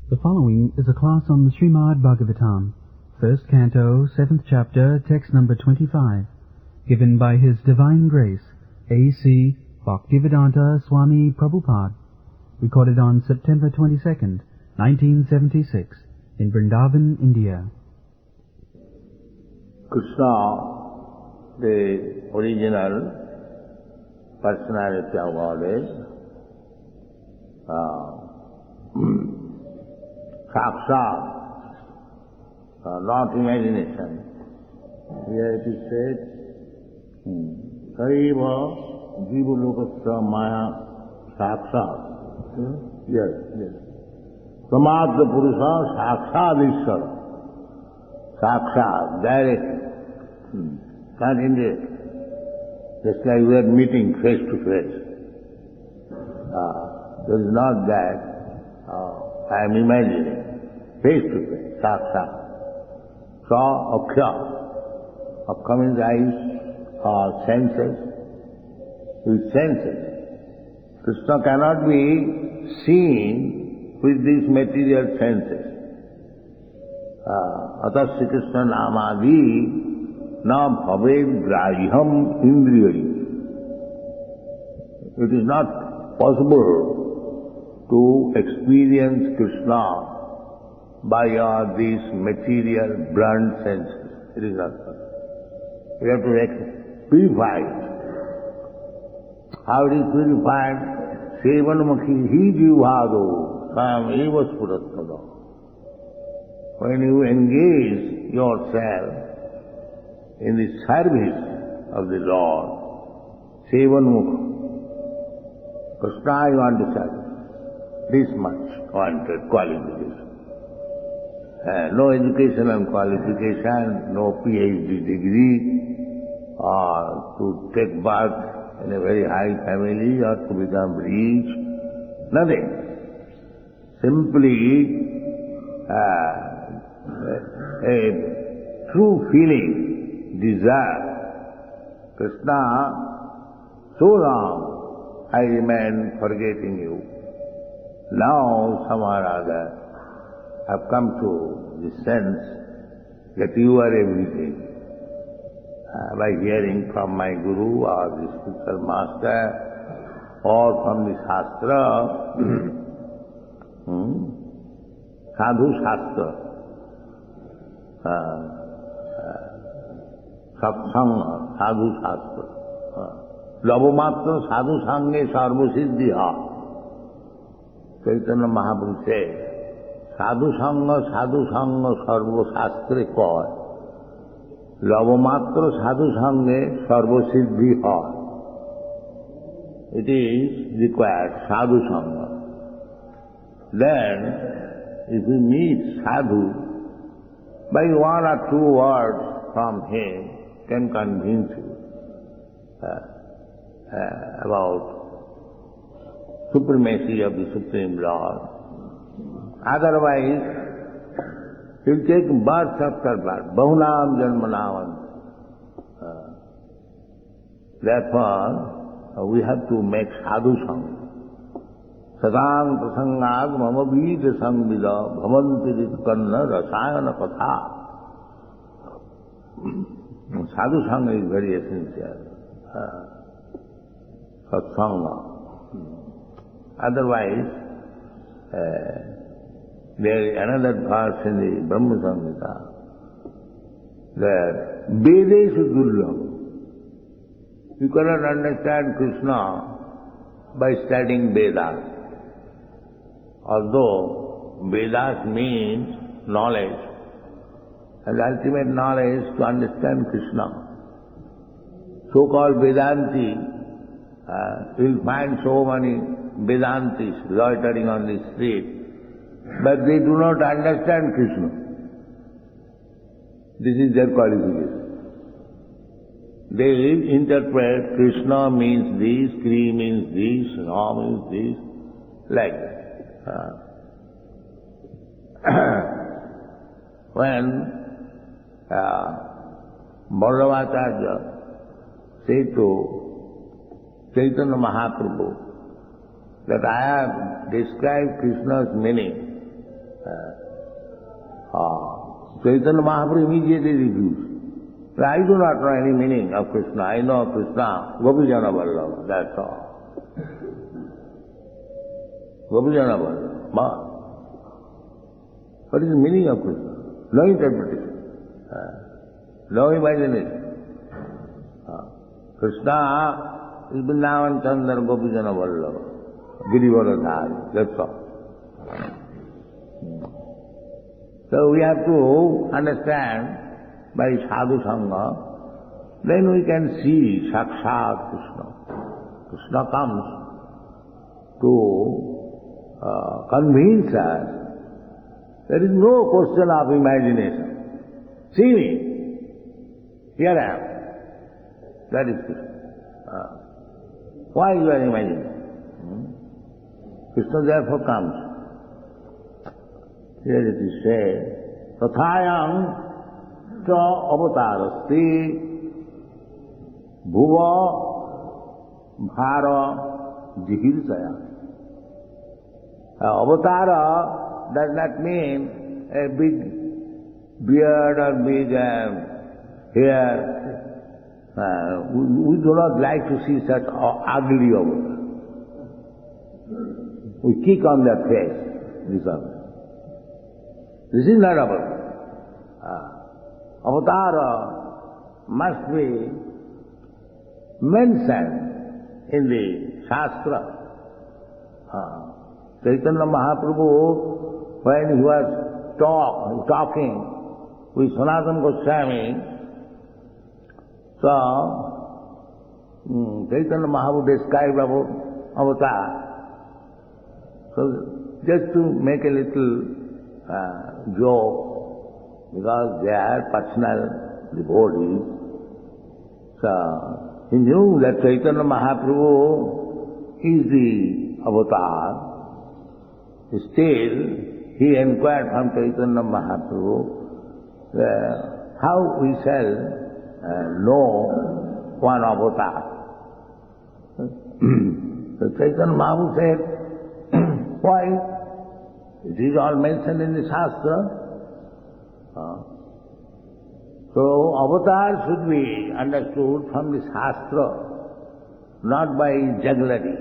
The following is a class on the Śrīmad-Bhāgvatam, first canto, 7th chapter, text number 25, given by His Divine Grace, A.C. Bhaktivedanta Swami Prabhupada, recorded on September 22nd, 1976, in Vrindavan, India. Krishna, the original personality of Godhead, Sakshat, not imagination. Here it is said, Saiva Jiva Lokasya Maya Sakshat. Yes. Samadha Purusha Sakshat Ishvara. Sakshat, direct, not indirect. Just like we are meeting face to face. There is not that I am imagining. Face to face, sakshat. Sa, akhya. Akhya means eyes or senses. With senses. Krishna cannot be seen with these material senses. Atasya Krishna namadi na bhaved grāhyam indriyai. It is not possible to experience Krishna by these material blunt senses. It is not possible. We have to purify it. How it is purified? Sevanmukhi hi jivhado sam eva spuratpada. When you engage yourself in the service of the Lord, Sevanmukha, Krishna you want to serve. This much wanted qualification. No educational qualification, no PhD degree, or to take birth in a very high family or to become rich, nothing. Simply a true feeling, desire. Krishna, so long I remain forgetting you. Now, somehow or other, I've come to the sense that you are everything. By hearing from my Guru or the spiritual master or from the Shastra, Sadhu Shastra, Satsanga, Sadhu Shastra, Labhamatra Sadhu Sange Sarva Siddhiha. Chaitanya Mahaprabhu says, Sadhu Sangha Sarva Shastre Koi. Labhamatra Sadhu Sange Sarva Siddhi Hai. It is required, Sadhu Sangha. Then, if you meet Sadhu, by one or two words from him, can convince you about supremacy of the Supreme Lord. Otherwise, he'll take birth after birth. Bahunam janmanam. Therefore, we have to make sadhu sangha. Sadang prasangad mama vīta sangvida bhavanti ritkanna rasayana katha. Sadhu sangha is very essential. Satsanga. Otherwise, there is another verse in the Brahma Samhita that Vedeshu Durlabha. You cannot understand Krishna by studying Vedas. Although Vedas means knowledge, and ultimate knowledge to understand Krishna. So-called Vedanti, you'll find so many Vedantis loitering on the street, but they do not understand Krishna. This is their qualification. They interpret Krishna means this, Kri means this, Ra means this, like that. When Bhagavatam said to Chaitanya Mahaprabhu that I have described Krishna's meaning Chaitanya Mahaprabhu immediately refused. I do not know any meaning of Krishna. I know Krishna, Gopijana Vallabha, that's all. Gopijana Vallabha. What is the meaning of Krishna? No interpretation. No imagination. Krishna is Vrindavan Chandra Gopijana Vallabha, Girivara, that's all. So we have to understand by sadhu sangha, then we can see Sakshat Krishna. Krishna comes to convince us. There is no question of imagination. See me. Here I am. That is Krishna. Why you are imagining? Krishna therefore comes. Here it is said, Tathayam cha avatarasti bhuva bhara jihirsaya. Avatara does not mean a big beard or big hair. We do not like to see such ugly avatars. We kick on their face, this avatar. This is not avatar. Avatar must be mentioned in the Shastra. Chaitanya Mahaprabhu, when he was talking with Sanatana Goswami, so Chaitanya Mahaprabhu described about avatar. So just to make a little joke, because they are personal devotees, so he knew that Chaitanya Mahaprabhu is the avatar. Still, he inquired from Chaitanya Mahaprabhu, how we shall know one avatar. So Chaitanya Mahaprabhu said, why? It is all mentioned in the Shastra. So avatar should be understood from the Shastra, not by jugglery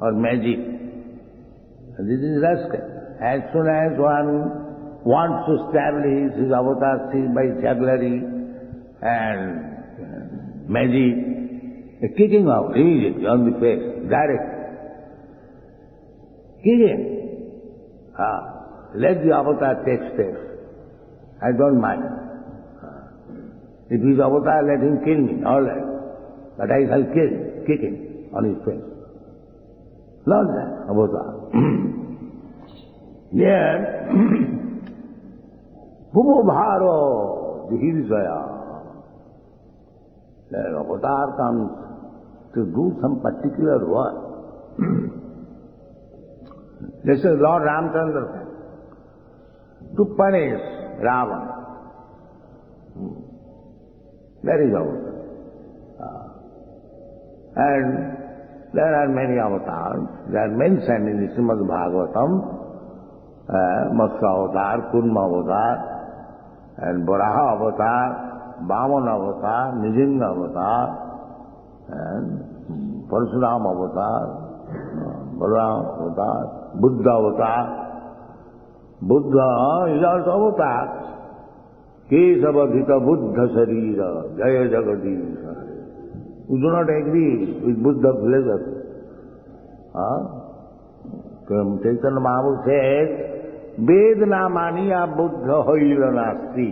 or magic. And this is rascal. As soon as one wants to establish his avatar by jugglery and magic, kicking out immediately on the face, direct. Kicking. Let the avatar take steps. I don't mind. If his avatar, let him kill me, all right. But I shall kick him on his face. Not that avatar. Yet, Bhubharo Jihirsaya. The avatar comes to do some particular work. This is Lord Ramchandra to punish Ravana. That is avatar. And there are many avatars. They are mentioned in the Śrīmad-Bhāgvatam. Matsya avatar, Kurma avatar, and Varaha avatar, Vamana avatar, Nrsimha avatar, and Parasuram avatar, Balaram avatar, Buddha avatar. Buddha is also avatar. Kesavadhita Buddha Sarira, Jaya Jagadisha. We do not agree with Buddha philosophy. Chaitanya Mahaprabhu says, Vedana maniya Buddha hoila nasti.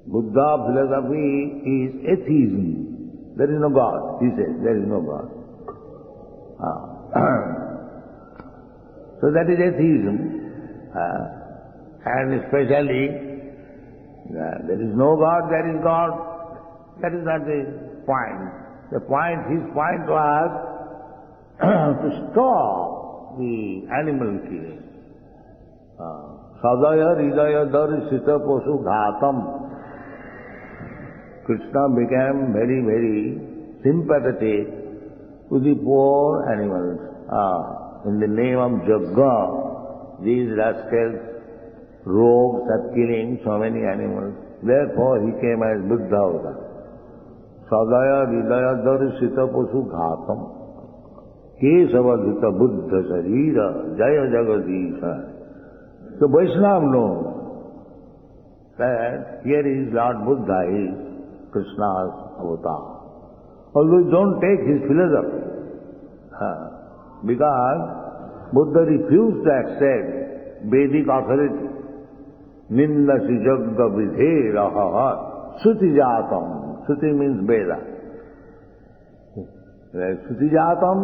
Buddha philosophy is atheism. There is no God, he says, there is no God. So that is atheism. And especially, there is no God, there is God. That is not the point. The point, his point was to stop the animal killing. Sadaya Hridaya Darisita Posu Ghatam. Krishna became very, very sympathetic to the poor animals. In the name of Jagga, these rascals, rogues are killing so many animals. Therefore he came as Buddha avatar. Sadaya Hridaya Darshita Pasu Ghatam Kesavadhita Buddha Sarira Jaya Jagadisha. So Vaishnava knows that here is Lord Buddha, is Krishna's avatar. Although don't take his philosophy, because Buddha refused to accept Vedic authority. Nindasi jagga vidhe raha suti jatam. Suti means Veda. Suti jatam,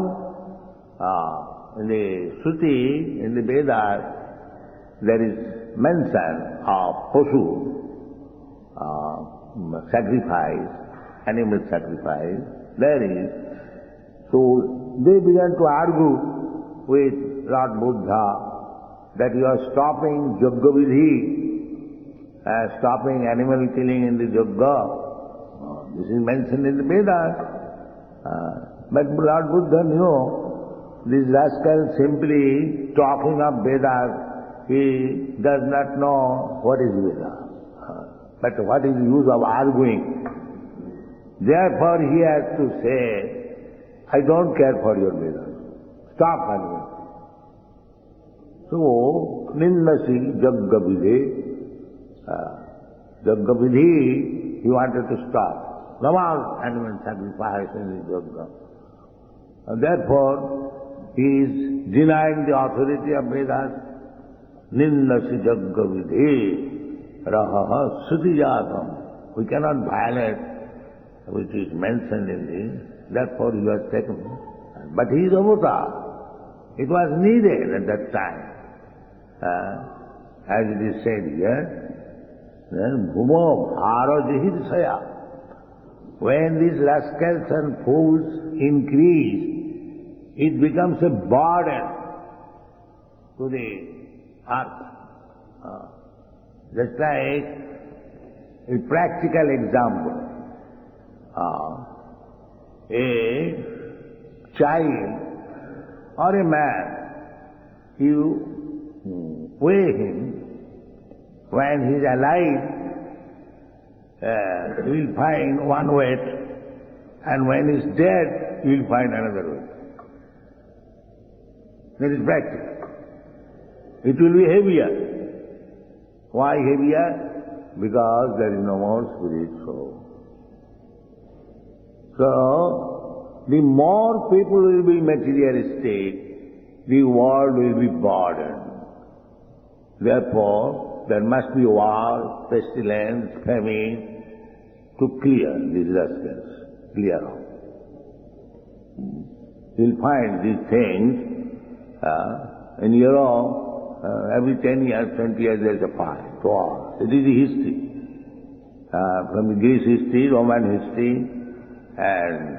in the Suti, in the Vedas, there is mention of Pasu, sacrifice, animal sacrifice. There is. So they began to argue with Lord Buddha that you are stopping Jagga Vidhi, stopping animal killing in the Jagga. This is mentioned in the Vedas. But Lord Buddha knew these rascals simply talking of Vedas. He does not know what is Veda. But what is the use of arguing? Therefore he has to say, I don't care for your Vedas. Stop arguing. So, Nindasi Jagga Vidhi, he wanted to stop. No more animal sacrifice in the Jagga. And therefore, he is denying the authority of Vedas. Nindasi Jagga Vidhi Raha Suti Jatam. We cannot violate which is mentioned in this. Therefore, he was taken. But he is avatar. It was needed at that time. As it is said here, then Bhumo Bharajihidasaya. When these rascals and fools increase, it becomes a burden to the earth. Just like a practical example. A child or a man, you weigh him, when he is alive, you will find one weight, and when he is dead, you will find another weight. That is practical. It will be heavier. Why heavier? Because there is no more spirit soul. So, the more people will be materialistic, the world will be burdened. Therefore, there must be war, pestilence, famine, to clear these rascals, clear out. You'll find these things in Europe, every 10 years, 20 years there is a fight, war. It is the history. From the Greece history, Roman history, and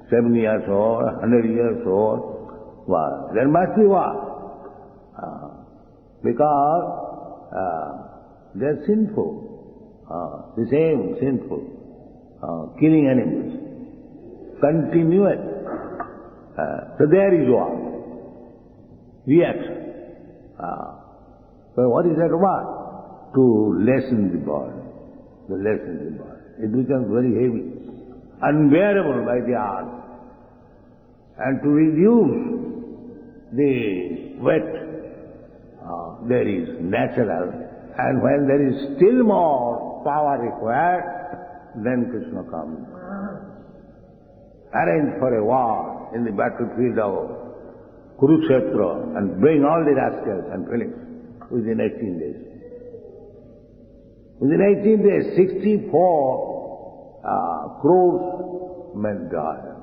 7 years old, 100 years old, war. There must be war. Because they are sinful, the same sinful, killing animals, continuous. So there is war, reaction. So what is that war? To lessen the burden, It becomes very heavy, unbearable by the earth. And to reduce the weight, there is natural, and when there is still more power required, then Krishna comes. Arrange for a war in the battlefield of Kurukshetra and bring all the rascals and finish within 18 days. Within 18 days, 64 crores men died.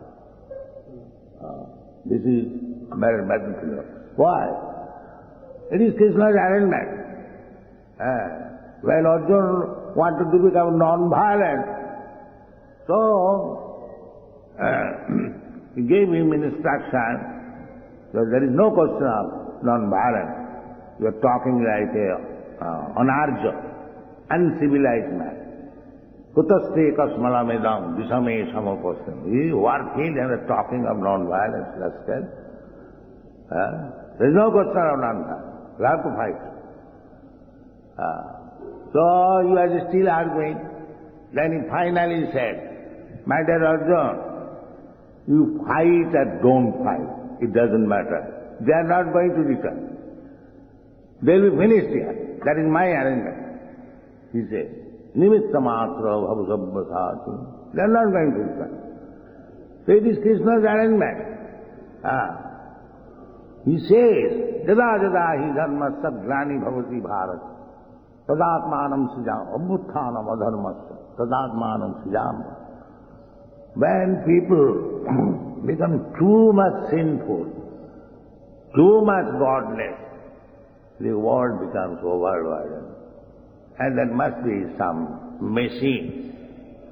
This is battlefield. Why? It is Krishna's arrangement. When Arjuna wanted to become non-violent, so he gave him instruction that there is no question of non-violence. You are talking like an arja, uncivilized man. Kutaste kasmala medam disame samapasam. You are killed and are talking of non-violence, rascal. There is no question of non-violence. You have to fight. So he was still arguing. Then he finally said, my dear Arjuna, you fight or don't fight, it doesn't matter. They are not going to return. They will be finished here. That is my arrangement. He said, Nimitta matra bhavasabhasati. They are not going to return. So it is Krishna's arrangement. He says, Jada jada hi dharma sadgrani bhavati bharat. Tadatmanam sijam abhuttanam adharmasya. Tadatmanam sijam. When people become too much sinful, too much godless, the world becomes overburdened. And there must be some machine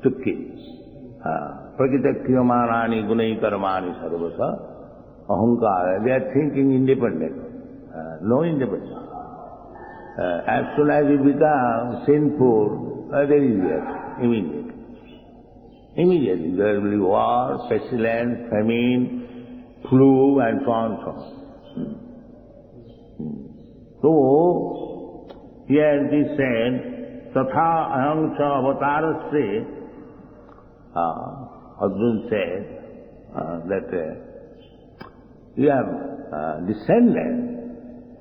to kill. Prakita kriyamanani gunai karmani sarvasa ahankara. They are thinking independent. No independence. As soon as you become sinful, there is yes, immediately. Immediately there will be war, pestilence, famine, flu, and so on and so on. So, here it is said, Tatha aham cha avatarasya, Arjuna said that you have descended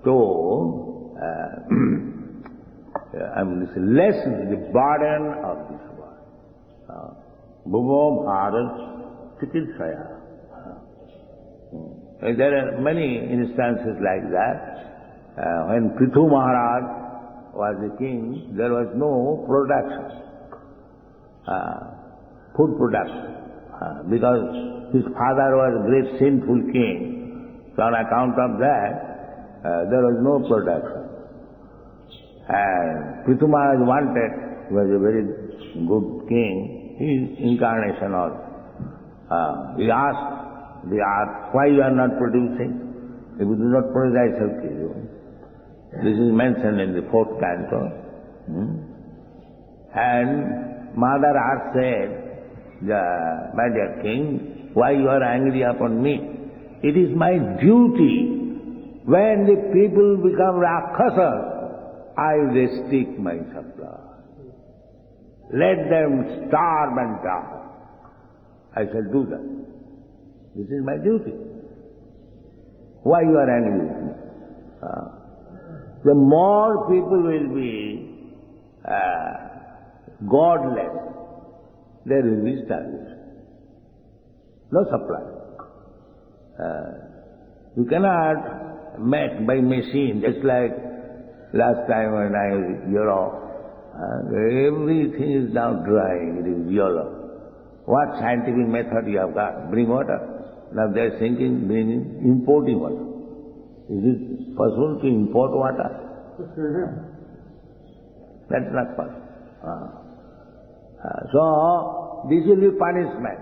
to lessen the burden of this world. Bhuvo bharat chikitsaya. There are many instances like that. When Prithu Maharaj was a king, there was no production, food production, because his father was a great sinful king. So on account of that, there was no production. And Prithu Maharaj wanted, he was a very good king, his incarnation also. He asked the earth, why you are not producing? If you do not produce, I shall kill you. This is mentioned in the 4th canto. And Mother Earth said, my dear king, why you are angry upon me? It is my duty. When the people become Rakshasas, I restrict my supply. Let them starve and die. I shall do that. This is my duty. Why you are angry with me? The more people will be godless, there will be starvation. No supply. You cannot make by machine, just like last time when I was in Europe. Everything is now drying, it is yellow. What scientific method you have got? Bring water. Now they are thinking, importing water. Is it possible to import water? That's not possible. So, this will be punishment.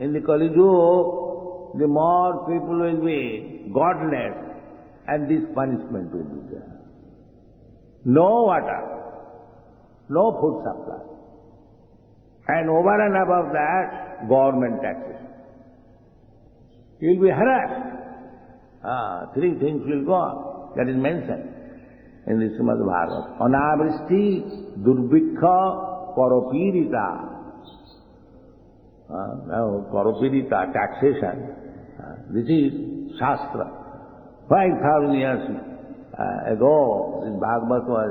In the Kali Yuga, the more people will be godless, and this punishment will be there. No water. No food supply. And over and above that, government taxes. You will be harassed. 3 things will go on. That is mentioned in the Śrīmad-Bhāgvatam. Anavristi, durbhikha, paropirita. Now, paropirita, taxation. This is Shastra. 5,000 years ago, this Bhagavad was,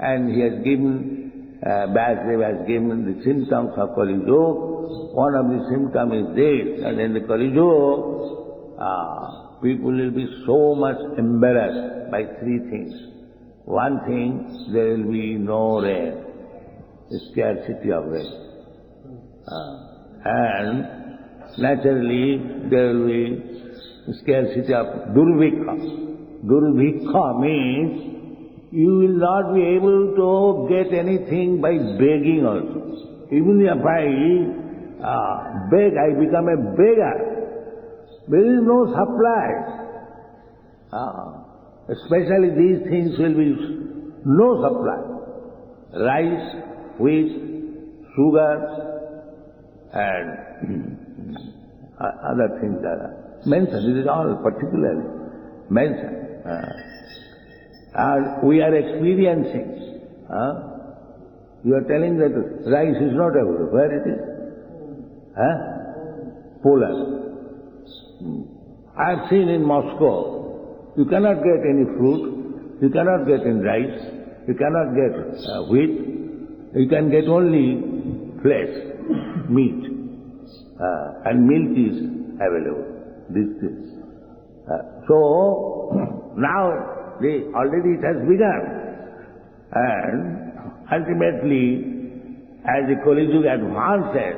and he has given, Vyasdeva has given the symptoms of Kali Yuga. One of the symptoms is this, and in the Kali Yuga, people will be so much embarrassed by 3 things. One thing, there will be no rain, scarcity of rain. And naturally, there will be scarcity of durbhikha. Durbhikha means you will not be able to get anything by begging also. Even if I beg, I become a beggar. There is no supply. Especially these things will be no supply. Rice, wheat, sugar, and other things that are mentioned. This is all particularly mentioned. And we are experiencing. You are telling that rice is not available. Where it is? Poland. I have seen in Moscow, you cannot get any fruit, you cannot get any rice, you cannot get wheat, you can get only flesh, meat, and milk is available. These things. So now already it has begun, and ultimately, as the Kali Yuga advances,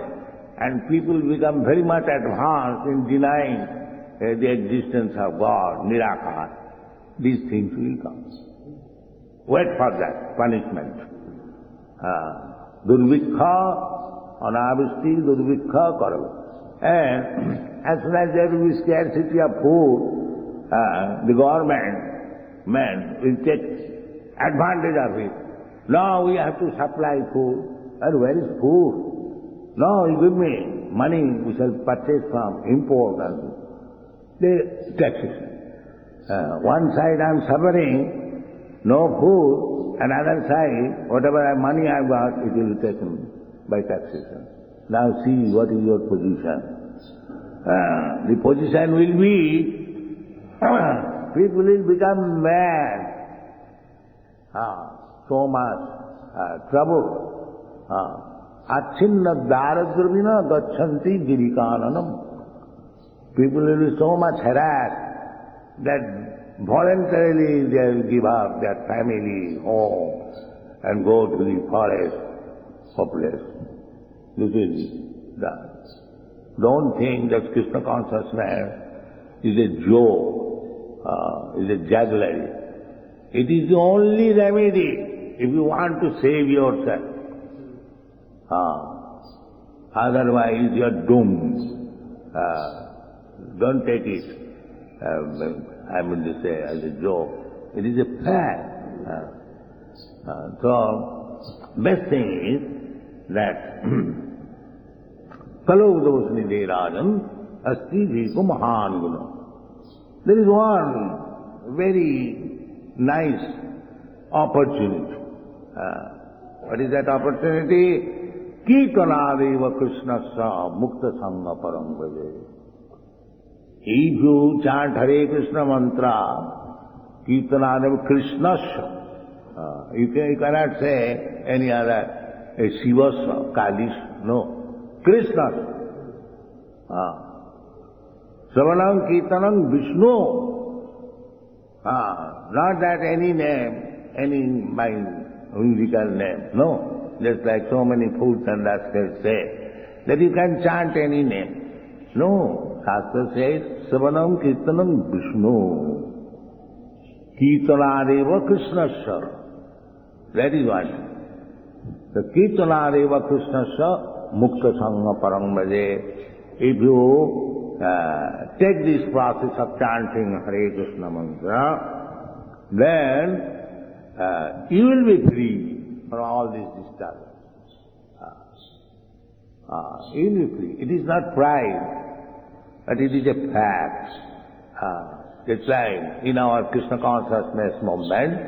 and people become very much advanced in denying the existence of God, Nirakara, these things will come. Wait for that punishment. Durvikha, anavishti, durvikha karava. And as soon as there will be scarcity of food, the government will take advantage of it. Now we have to supply food. And where is food? No, you give me money, we shall purchase from import and the taxes. One side I am suffering, no food, another side, whatever money I got, it will be taken by taxation. Now see what is your position. The position will be, people will become mad. So much trouble. Achinna daradravina gachanti girikananam. People will be so much harassed that voluntarily they will give up their family, home, and go to the forest, hopeless. This is that. Don't think that Krishna consciousness is a joke, is a jugglery. It is the only remedy if you want to save yourself. Otherwise you are doomed. Don't take it, I mean to say, as a joke. It is a fact. So, best thing is that Kalodosni Rajan Asti Viku Mahan Guna. There is one very nice opportunity. What is that opportunity? Kirtanadeva Krishnasya Mukta Sangha Param Bhaje. If you chant Hare Krishna mantra, Kirtanadeva Krishnasya, you cannot say any other, Shivasya, Kalish, no. Krishna. Savanam Kirtanam Vishnu. Not that any name, any musical name, no. Just like so many fools and rascals say, that you can chant any name. No, Shastra says, Savanam Kirtanam Vishnu. Kirtanadeva Krishnasya. That is what. The Kirtanadeva Krishnasya Mukta Sangha Param Bhaje. If you take this process of chanting Hare Krishna mantra, then you will be free from all these disturbance. You will be free. It is not pride, but it is a fact. It's like in our Krishna consciousness movement,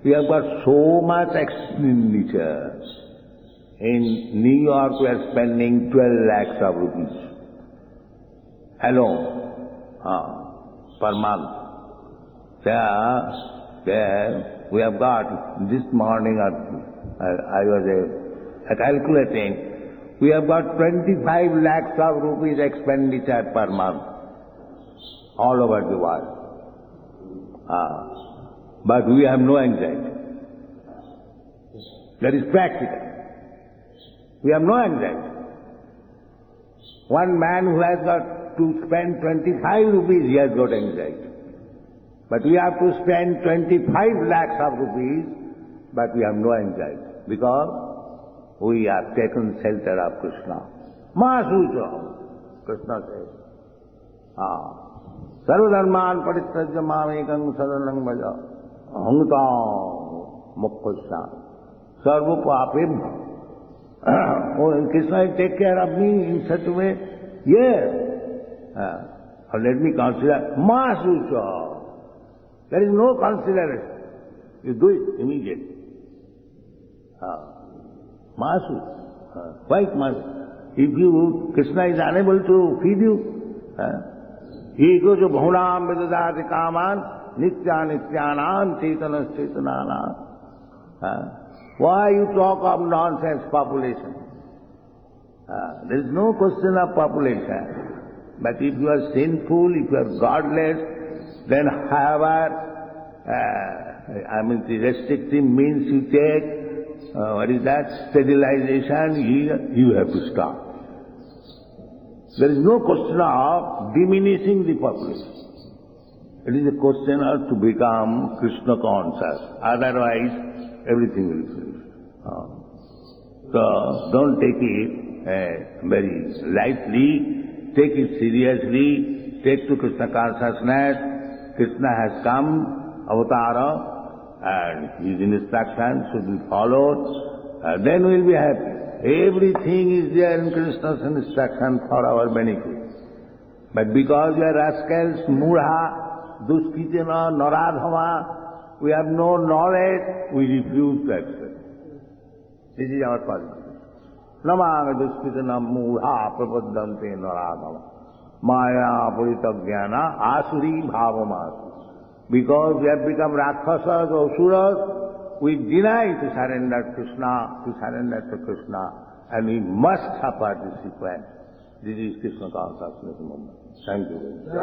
we have got so much expenditure. In New York we are spending 12 lakhs of rupees alone per month. There we have got, this morning I was calculating, we have got 25 lakhs of rupees expenditure per month all over the world. But we have no anxiety. That is practical. We have no anxiety. One man who has got to spend 25 rupees, he has got anxiety. But we have to spend 25 lakhs of rupees, but we have no anxiety. Because we have taken shelter of Krishna. Mahasucha, Krishna says. Sarvadharman parityajya mamekam saranam bhaja. Ahangtam mokkhaśṇa. Sarva papebha. Oh, Krishna will take care of me in such a way? Yes. Let me consider Mahasucha. There is no consideration. You do it immediately. Masu. Quite masu. If Krishna is unable to feed you, he goes to Bhunam Vedadati Kaman, Nitya Nityanam Chaitanas Chaitananam. Why you talk of nonsense population? There is no question of population. But if you are sinful, if you are godless, then however, the restrictive means you take, what is that, sterilization, you have to stop. There is no question of diminishing the population. It is a question of to become Krishna conscious. Otherwise, everything will finish. So, don't take it very lightly. Take it seriously. Take to Krishna consciousness. Krishna has come, avatara, and his instructions should be followed. Then we will be happy. Everything is there in Krishna's instruction for our benefit. But because we are rascals, mudha, duskritana, naradhama, we have no knowledge, we refuse to accept. This is our policy. Namanga duskritana mudha prapaddante naradhama. Maya puritagyana asuri bhavamasu. Because we have become rakshasas or suras, we deny to surrender to Krishna, and we must suffer this sequence. This is Krishna consciousness movement. Thank you very much.